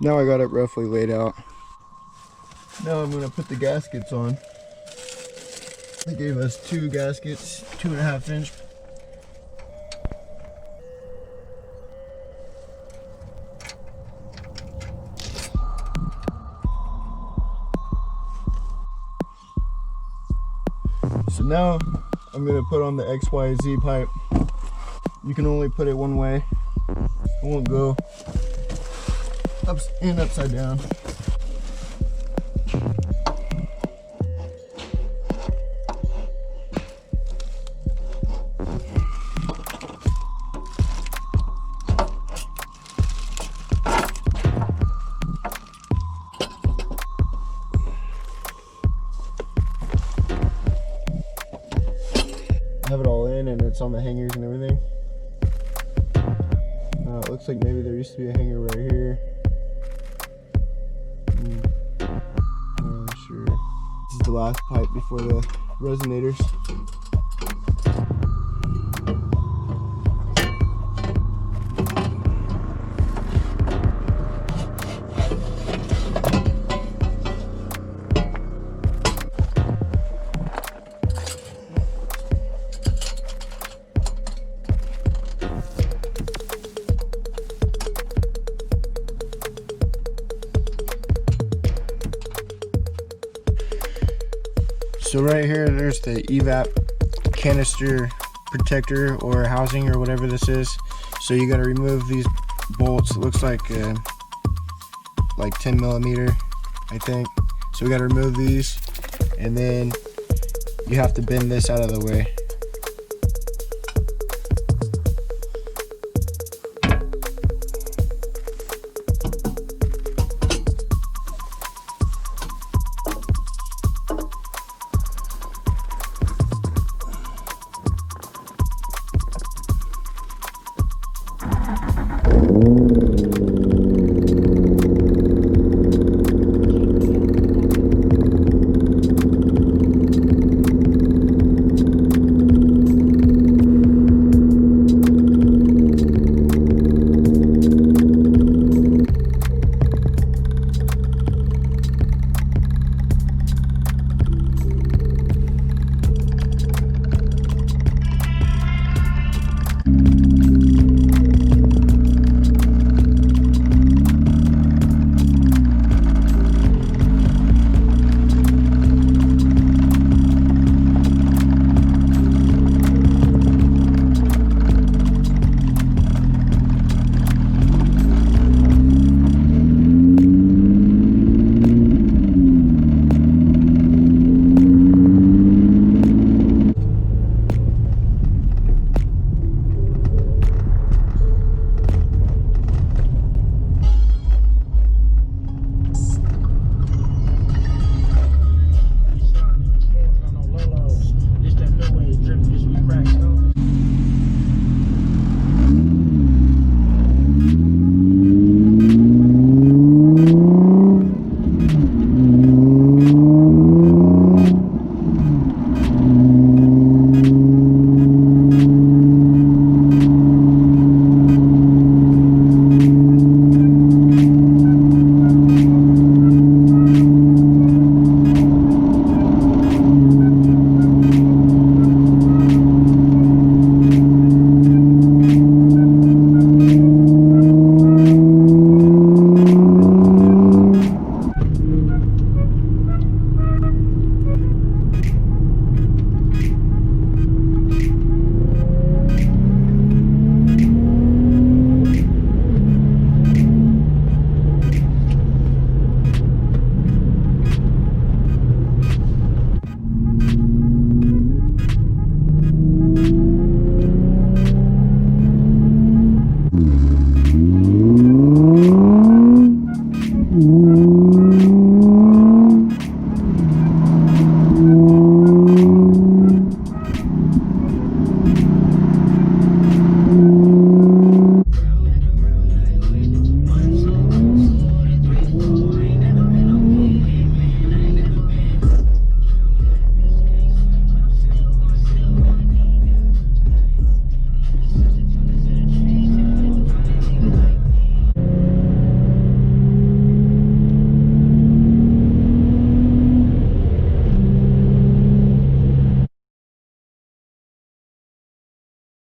Now I got it roughly laid out. Now I'm gonna put the gaskets on. They gave us 2 gaskets, 2.5 inch. So now I'm gonna put on the XYZ pipe. You can only put it one way. It won't go upside down. I have it all in and it's on the hangers and everything. It looks like maybe there used to be a hanger right here. I'm not sure. This is the last pipe before the resonators. So right here, there's the evap canister protector or housing or whatever this is. So you got to remove these bolts. It looks like 10 millimeter, I think. So we got to remove these, and then you have to bend this out of the way.